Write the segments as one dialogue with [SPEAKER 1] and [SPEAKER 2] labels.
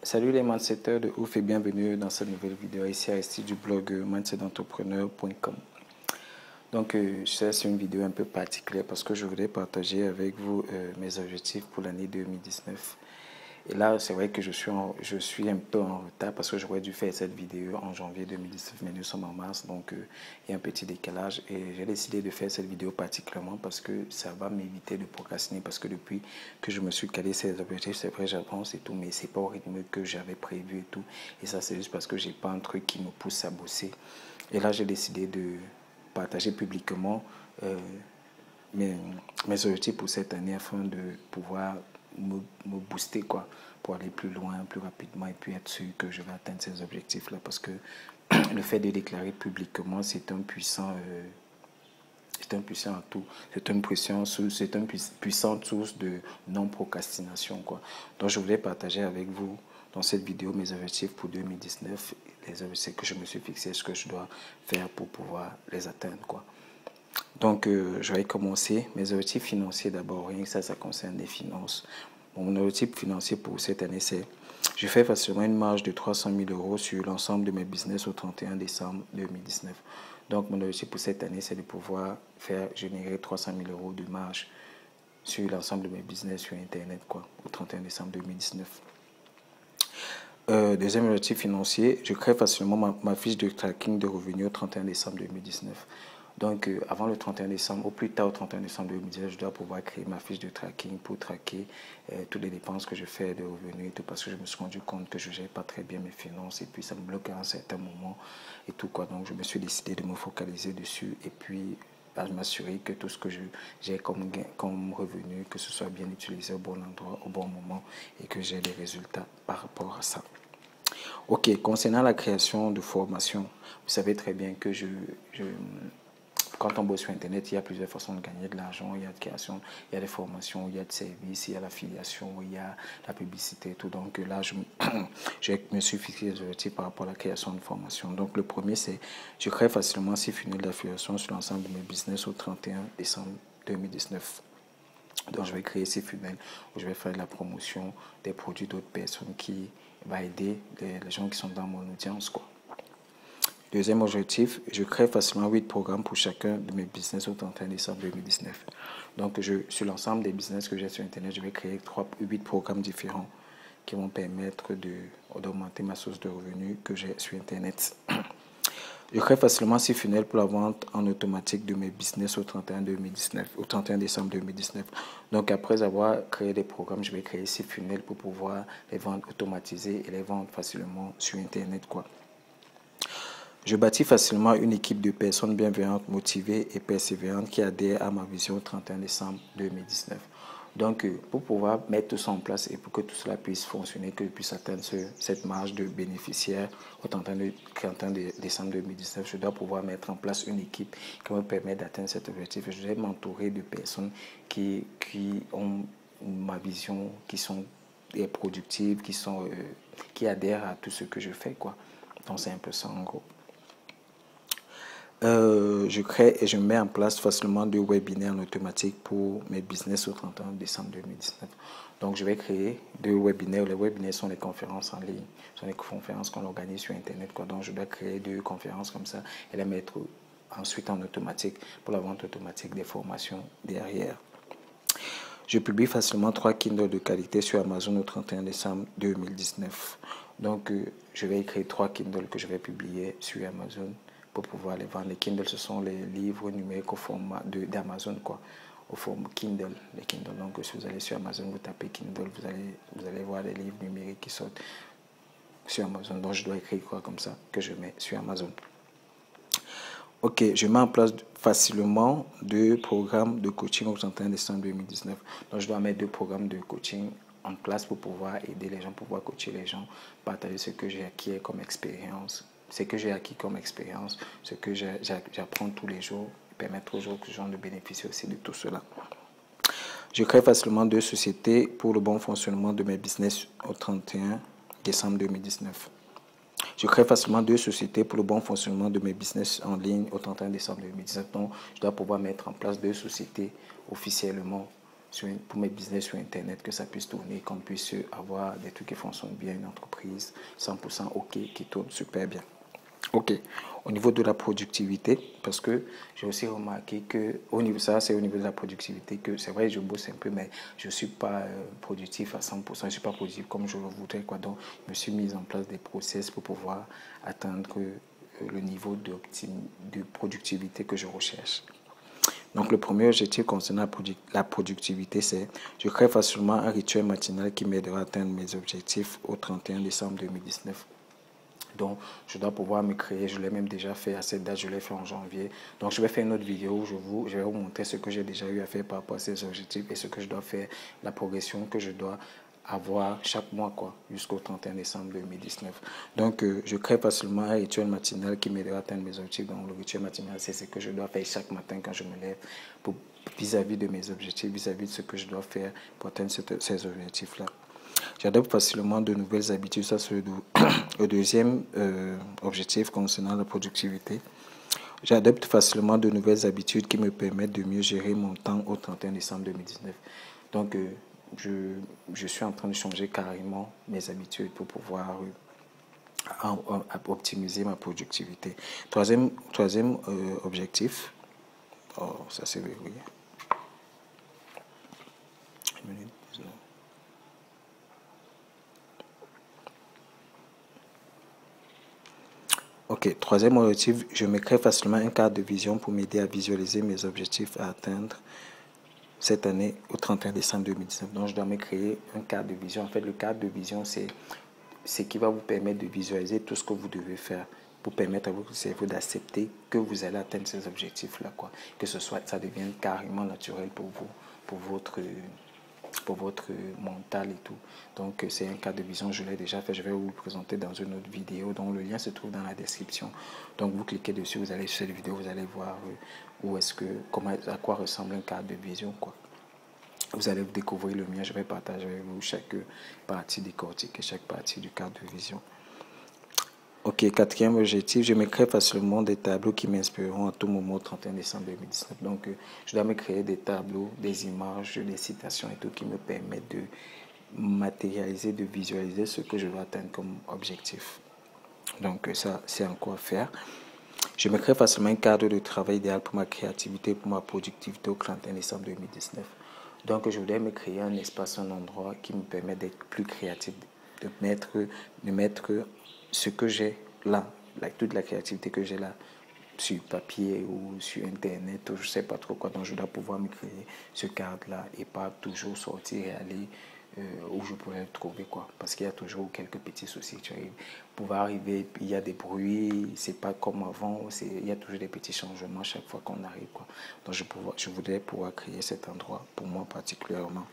[SPEAKER 1] Salut les mindsetters de ouf et bienvenue dans cette nouvelle vidéo ici à Aristide du blog mindsetentrepreneur.com. Donc c'est une vidéo un peu particulière parce que je voudrais partager avec vous mes objectifs pour l'année 2019. Et là, c'est vrai que je suis un peu en retard parce que j'aurais dû faire cette vidéo en janvier 2019, mais nous sommes en mars, donc il y a un petit décalage. Et j'ai décidé de faire cette vidéo particulièrement parce que ça va m'éviter de procrastiner. Parce que depuis que je me suis calé ces objectifs, c'est vrai, j'avance et tout, mais c'est pas au rythme que j'avais prévu et tout. Et ça, c'est juste parce que j'ai pas un truc qui me pousse à bosser. Et là, j'ai décidé de partager publiquement mes, mes objectifs pour cette année afin de pouvoir me booster quoi, pour aller plus loin, plus rapidement et puis être sûr que je vais atteindre ces objectifs-là. Parce que le fait de déclarer publiquement, c'est un puissant atout, c'est une puissante source de non-procrastination, quoi. Donc je voulais partager avec vous dans cette vidéo mes objectifs pour 2019, les objectifs que je me suis fixés, ce que je dois faire pour pouvoir les atteindre, quoi. Donc, je vais commencer. Mes objectifs financiers d'abord, rien que ça concerne les finances. Mon objectif financier pour cette année, c'est je fais facilement une marge de 300 000 euros sur l'ensemble de mes business au 31 décembre 2019. Donc, mon objectif pour cette année, c'est de pouvoir générer 300 000 euros de marge sur l'ensemble de mes business sur Internet, quoi, au 31 décembre 2019. Deuxième objectif financier, je crée facilement ma fiche de tracking de revenus au 31 décembre 2019. Donc, avant le 31 décembre, au plus tard au 31 décembre 2019, je dois pouvoir créer ma fiche de tracking pour traquer toutes les dépenses que je fais de revenus et tout, parce que je me suis rendu compte que je ne gère pas très bien mes finances et puis ça me bloque à un certain moment et tout, quoi. Donc, je me suis décidé de me focaliser dessus et puis à m'assurer que tout ce que j'ai comme revenu, que ce soit bien utilisé au bon endroit, au bon moment et que j'ai des résultats par rapport à ça. Ok, concernant la création de formation, vous savez très bien que quand on bosse sur Internet, il y a plusieurs façons de gagner de l'argent. Il y a de création, il y a des formations, il y a de services, il y a l'affiliation, il y a la publicité et tout. Donc là, je me suis fixé des objectifs par rapport à la création de formation. Donc le premier, c'est je crée facilement 6 funnels d'affiliation sur l'ensemble de mes business au 31 décembre 2019. Donc je vais créer ces funnels où je vais faire de la promotion des produits d'autres personnes qui va aider les gens qui sont dans mon audience, quoi. Deuxième objectif, je crée facilement 8 programmes pour chacun de mes business au 31 décembre 2019. Donc, sur l'ensemble des business que j'ai sur Internet, je vais créer 8 programmes différents qui vont permettre d'augmenter ma source de revenus que j'ai sur Internet. Je crée facilement 6 funnels pour la vente en automatique de mes business au 31 décembre 2019. Donc, après avoir créé des programmes, je vais créer 6 funnels pour pouvoir les vendre automatisés et les vendre facilement sur Internet, quoi. Je bâtis facilement une équipe de personnes bienveillantes, motivées et persévérantes qui adhèrent à ma vision au 31 décembre 2019. Donc, pour pouvoir mettre tout ça en place et pour que tout cela puisse fonctionner, que je puisse atteindre cette marge de bénéficiaires au 31 décembre 2019, je dois pouvoir mettre en place une équipe qui me permet d'atteindre cet objectif. Je dois m'entourer de personnes qui ont ma vision, qui sont productives, qui adhèrent à tout ce que je fais, quoi. Donc, c'est un peu ça en gros. Je crée et je mets en place facilement 2 webinaires en automatique pour mes business au 31 décembre 2019. Donc, je vais créer 2 webinaires. Les webinaires sont des conférences en ligne, sont des conférences qu'on organise sur Internet, quoi. Donc, je dois créer 2 conférences comme ça et les mettre ensuite en automatique pour la vente automatique des formations derrière. Je publie facilement 3 Kindle de qualité sur Amazon au 31 décembre 2019. Donc, je vais écrire 3 Kindle que je vais publier sur Amazon pour pouvoir les vendre. Les Kindle, ce sont les livres numériques au format d'Amazon, quoi, au format Kindle. Les Kindle. Donc, si vous allez sur Amazon, vous tapez Kindle, vous allez voir les livres numériques qui sortent sur Amazon. Donc, je dois écrire quoi comme ça que je mets sur Amazon. Ok, je mets en place facilement 2 programmes de coaching au 31 décembre 2019. Donc, je dois mettre 2 programmes de coaching en place pour pouvoir aider les gens, pour pouvoir coacher les gens, partager ce que j'ai acquis comme expérience, ce que j'apprends tous les jours, permettre aux gens de bénéficier aussi de tout cela. Je crée facilement 2 sociétés pour le bon fonctionnement de mes business au 31 décembre 2019. Je crée facilement 2 sociétés pour le bon fonctionnement de mes business en ligne au 31 décembre 2019. Donc, je dois pouvoir mettre en place 2 sociétés officiellement pour mes business sur Internet, que ça puisse tourner, qu'on puisse avoir des trucs qui fonctionnent bien, une entreprise 100% OK, qui tourne super bien. OK. Au niveau de la productivité, parce que j'ai aussi remarqué que, au niveau c'est au niveau de la productivité que c'est vrai, je bosse un peu, mais je ne suis pas productif à 100%, je ne suis pas productif comme je le voudrais, quoi. Donc, je me suis mis en place des process pour pouvoir atteindre le niveau de productivité que je recherche. Donc, le premier objectif concernant la productivité, c'est je crée facilement un rituel matinal qui m'aidera à atteindre mes objectifs au 31 décembre 2019. Donc, je dois pouvoir me créer, je l'ai même déjà fait à cette date, je l'ai fait en janvier. Donc, je vais faire une autre vidéo où je vais vous montrer ce que j'ai déjà eu à faire par rapport à ces objectifs et ce que je dois faire, la progression que je dois avoir chaque mois, quoi, jusqu'au 31 décembre 2019. Donc, je crée facilement un rituel matinal qui m'aidera à atteindre mes objectifs. Donc, le rituel matinal, c'est ce que je dois faire chaque matin quand je me lève vis-à-vis de mes objectifs, vis-à-vis de ce que je dois faire pour atteindre ces objectifs-là. J'adopte facilement de nouvelles habitudes. Ça, c'est le deuxième objectif concernant la productivité. J'adopte facilement de nouvelles habitudes qui me permettent de mieux gérer mon temps au 31 décembre 2019. Donc, je suis en train de changer carrément mes habitudes pour pouvoir optimiser ma productivité. Troisième objectif. Oh, ça c'est verrouillé. Une minute. Ok, troisième objectif, je me crée facilement un cadre de vision pour m'aider à visualiser mes objectifs à atteindre cette année au 31 décembre 2019. Donc, je dois me créer un cadre de vision. En fait, le cadre de vision, c'est ce qui va vous permettre de visualiser tout ce que vous devez faire pour permettre à votre cerveau d'accepter que vous allez atteindre ces objectifs-là, quoi. Que ce soit, ça devienne carrément naturel pour vous, pour votre mental et tout. Donc, c'est un cas de vision, je l'ai déjà fait. Je vais vous le présenter dans une autre vidéo. Donc, le lien se trouve dans la description. Donc, vous cliquez dessus, vous allez sur cette vidéo, vous allez voir à quoi ressemble un cadre de vision, quoi. Vous allez découvrir le mien. Je vais partager avec vous chaque partie décortiquée, chaque partie du cadre de vision. Ok, quatrième objectif, je me crée facilement des tableaux qui m'inspireront à tout moment au 31 décembre 2019. Donc, je dois me créer des tableaux, des images, des citations et tout qui me permettent de matérialiser, de visualiser ce que je dois atteindre comme objectif. Donc, ça, c'est encore à faire. Je me crée facilement un cadre de travail idéal pour ma créativité, pour ma productivité au 31 décembre 2019. Donc, je voudrais me créer un espace, un endroit qui me permet d'être plus créatif, de mettre ce que j'ai là, toute la créativité que j'ai là, sur papier ou sur Internet, ou je ne sais pas trop quoi. Donc, je dois pouvoir me créer ce cadre-là et pas toujours sortir et aller où je pourrais le trouver, quoi. Parce qu'il y a toujours quelques petits soucis. Tu arrives, pouvoir arriver, il y a des bruits, c'est pas comme avant, il y a toujours des petits changements chaque fois qu'on arrive, quoi. Donc, je voudrais pouvoir créer cet endroit pour moi particulièrement.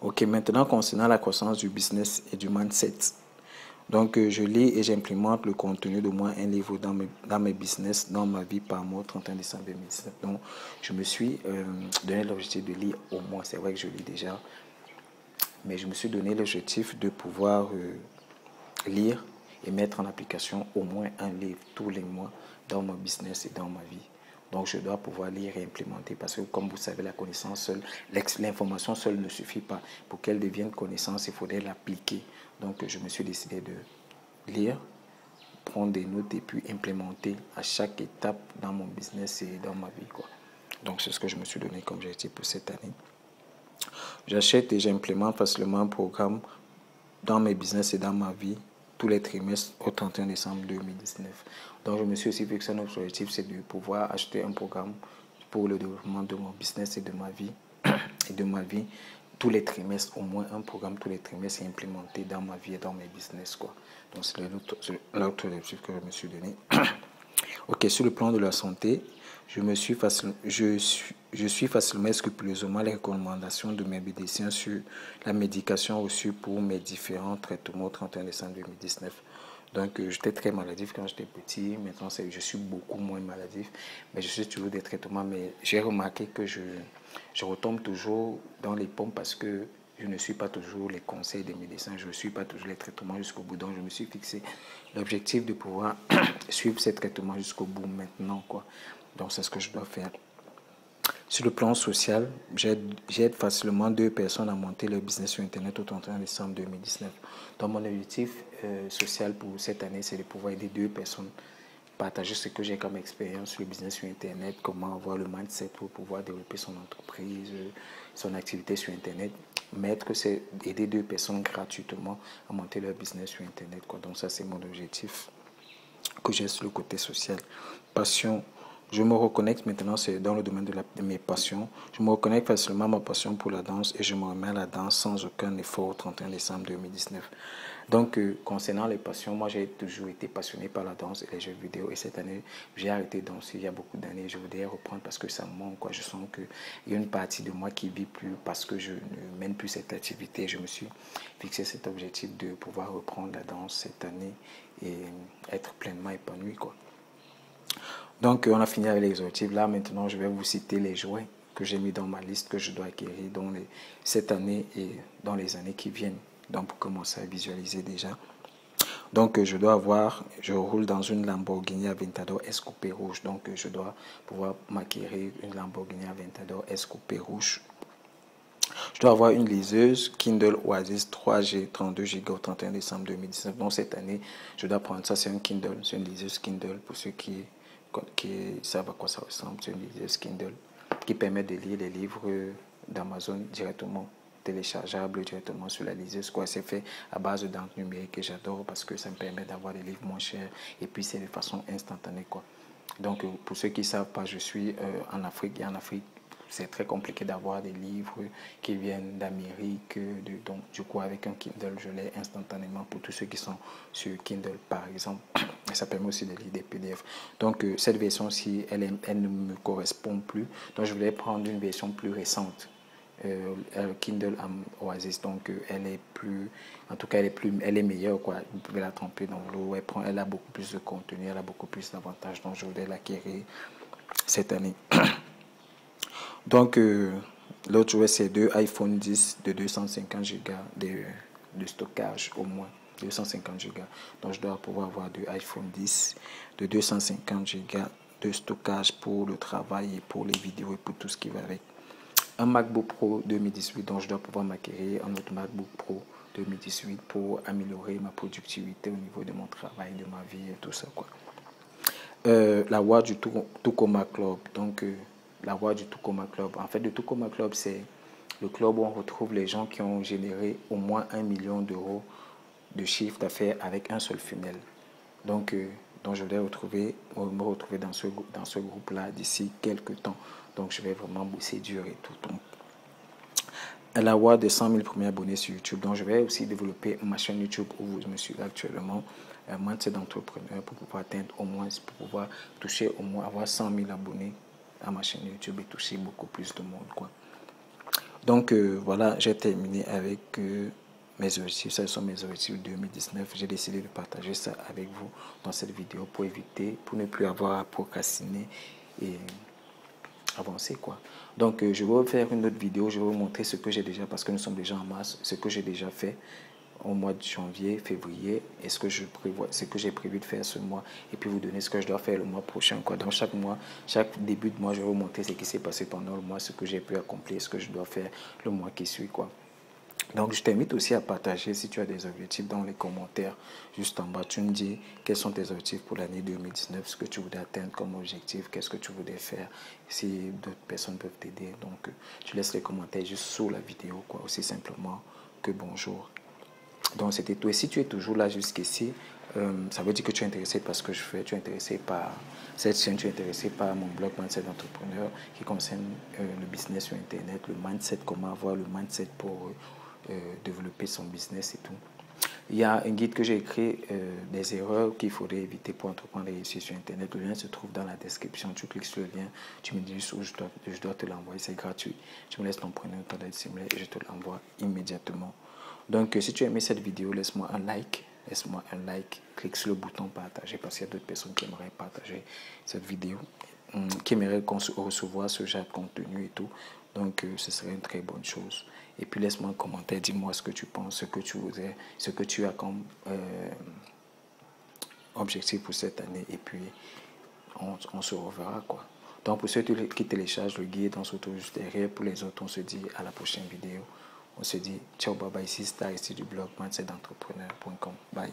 [SPEAKER 1] Ok, maintenant concernant la croissance du business et du mindset. Donc, je lis et j'implémente le contenu de moins un livre dans mes business, dans ma vie par mois, 31 décembre 2017. Donc, je me suis donné l'objectif de lire au moins. C'est vrai que je lis déjà, mais je me suis donné l'objectif de pouvoir lire et mettre en application au moins un livre tous les mois dans mon business et dans ma vie. Donc, je dois pouvoir lire et implémenter parce que, comme vous savez, la connaissance seule, l'information seule ne suffit pas. Pour qu'elle devienne connaissance, il faudrait l'appliquer. Donc, je me suis décidé de lire, prendre des notes et puis implémenter à chaque étape dans mon business et dans ma vie, quoi. Donc, c'est ce que je me suis donné comme objectif pour cette année. J'achète et j'implémente facilement un programme dans mes business et dans ma vie tous les trimestres au 31 décembre 2019. Donc, je me suis aussi fixé un autre objectif, c'est de pouvoir acheter un programme pour le développement de mon business et de ma vie tous les trimestres, au moins un programme tous les trimestres est implémenté dans ma vie et dans mes business, quoi. Donc, c'est l'autre objectif que je me suis donné. Ok, sur le plan de la santé, je suis facilement scrupuleusement les recommandations de mes médecins sur la médication reçue pour mes différents traitements au 31 décembre 2019. Donc, j'étais très maladif quand j'étais petit. Maintenant, je suis beaucoup moins maladif. Mais je suis toujours des traitements. Mais j'ai remarqué que je retombe toujours dans les pommes parce que je ne suis pas toujours les conseils des médecins. Je ne suis pas toujours les traitements jusqu'au bout. Donc, je me suis fixé l'objectif de pouvoir suivre ces traitements jusqu'au bout maintenant, quoi. Donc, c'est ce que je dois faire. Sur le plan social, j'aide facilement 2 personnes à monter leur business sur Internet au 31 décembre 2019. Donc mon objectif social pour cette année, c'est de pouvoir aider 2 personnes, partager ce que j'ai comme expérience sur le business sur Internet, comment avoir le mindset pour pouvoir développer son entreprise, son activité sur Internet. Maître, c'est aider 2 personnes gratuitement à monter leur business sur Internet, quoi. Donc ça, c'est mon objectif que j'ai sur le côté social. Passion. Je me reconnecte maintenant, c'est dans le domaine de mes passions. Je me reconnecte facilement à ma passion pour la danse et je me remets à la danse sans aucun effort au 31 décembre 2019. Donc, concernant les passions, moi j'ai toujours été passionné par la danse et les jeux vidéo. Et cette année, j'ai arrêté de danser il y a beaucoup d'années. Je voudrais reprendre parce que ça me manque, quoi. Je sens qu'il y a une partie de moi qui ne vit plus parce que je ne mène plus cette activité. Je me suis fixé cet objectif de pouvoir reprendre la danse cette année et être pleinement épanoui, quoi. Donc, on a fini avec les objectifs. Là, maintenant, je vais vous citer les jouets que j'ai mis dans ma liste que je dois acquérir cette année et dans les années qui viennent. Donc, pour commencer à visualiser déjà. Donc, je roule dans une Lamborghini Aventador S Coupé rouge. Donc, je dois pouvoir m'acquérir une Lamborghini Aventador S Coupé rouge. Je dois avoir une liseuse Kindle Oasis 3G 32 Go au 31 décembre 2019. Donc, cette année, je dois prendre ça. C'est un Kindle, c'est une liseuse Kindle pour ceux qui savent à quoi ça ressemble. C'est une liseuse Kindle qui permet de lire les livres d'Amazon directement téléchargeables directement sur la liseuse, quoi. C'est fait à base d'encre numérique et j'adore parce que ça me permet d'avoir des livres moins chers et puis c'est de façon instantanée, quoi. Donc pour ceux qui ne savent pas, je suis en Afrique et en Afrique c'est très compliqué d'avoir des livres qui viennent d'Amérique. Donc du coup avec un Kindle je l'ai instantanément pour tous ceux qui sont sur Kindle par exemple. Et ça permet aussi de lire des PDF. Donc cette version-ci elle ne me correspond plus. Donc je voulais prendre une version plus récente. Kindle Oasis, donc elle est plus, en tout cas elle est meilleure, quoi. Vous pouvez la tremper dans l'eau, elle a beaucoup plus de contenu, elle a beaucoup plus d'avantages, donc je voudrais l'acquérir cette année. Donc l'autre jouet c'est 2 iPhone 10 de 250 Go de stockage au moins. 250 Go. Donc je dois pouvoir avoir 2 iPhone 10 de 250 Go de stockage pour le travail et pour les vidéos et pour tout ce qui va avec. Un MacBook Pro 2018, donc je dois pouvoir m'acquérir un autre MacBook Pro 2018 pour améliorer ma productivité au niveau de mon travail, de ma vie et tout ça, quoi. La voix du Tucoma Club, donc la voix du Tucoma Club. En fait, le Tucoma Club, c'est le club où on retrouve les gens qui ont généré au moins 1 million d'euros de chiffre d'affaires avec un seul funnel. Donc je vais me retrouver dans ce groupe-là d'ici quelques temps. Donc, je vais vraiment bosser dur et tout. Donc, elle a avoir des 100 000 premiers abonnés sur YouTube. Donc, je vais aussi développer ma chaîne YouTube où vous me suivez actuellement. Mindset d'entrepreneur pour pouvoir atteindre au moins, pour pouvoir toucher au moins, avoir 100 000 abonnés à ma chaîne YouTube et toucher beaucoup plus de monde, quoi. Donc, voilà, j'ai terminé avec mes objectifs. Ce sont mes objectifs 2019. J'ai décidé de partager ça avec vous dans cette vidéo pour ne plus avoir à procrastiner et avancer, quoi. Donc je vais faire une autre vidéo, je vais vous montrer ce que j'ai déjà, parce que nous sommes déjà en mars, ce que j'ai déjà fait au mois de janvier, février, et ce que j'ai prévu de faire ce mois, et puis vous donner ce que je dois faire le mois prochain, quoi. Donc chaque mois, chaque début de mois, je vais vous montrer ce qui s'est passé pendant le mois, ce que j'ai pu accomplir, ce que je dois faire le mois qui suit, quoi. Donc, je t'invite aussi à partager si tu as des objectifs dans les commentaires. Juste en bas, tu me dis quels sont tes objectifs pour l'année 2019, ce que tu voudrais atteindre comme objectif, qu'est-ce que tu voudrais faire, si d'autres personnes peuvent t'aider. Donc, tu laisses les commentaires juste sous la vidéo, quoi, aussi simplement que bonjour. Donc, c'était tout. Et si tu es toujours là jusqu'ici, ça veut dire que tu es intéressé par ce que je fais, tu es intéressé par cette chaîne, tu es intéressé par mon blog Mindset d'entrepreneur qui concerne le business sur Internet, le mindset, comment avoir le mindset pour développer son business et tout. Il y a un guide que j'ai écrit, des erreurs qu'il faudrait éviter pour entreprendre et réussir sur Internet. Le lien se trouve dans la description. Tu cliques sur le lien, tu me dis juste où je dois te l'envoyer, c'est gratuit. Tu me laisses ton prénom, ton date similaire et je te l'envoie immédiatement. Donc, si tu as aimé cette vidéo, laisse-moi un like. Laisse-moi un like. Clique sur le bouton partager parce qu'il y a d'autres personnes qui aimeraient partager cette vidéo, qui aimeraient recevoir ce genre de contenu et tout. Donc, ce serait une très bonne chose. Et puis, laisse-moi un commentaire. Dis-moi ce que tu penses, ce que tu voudrais, ce que tu as comme objectif pour cette année. Et puis, on se reverra, quoi. Donc pour ceux qui téléchargent le guide, on se retrouve juste derrière. Pour les autres, on se dit à la prochaine vidéo. On se dit ciao, bye bye, ici Star, ici du blog mindsetentrepreneur.com. Bye.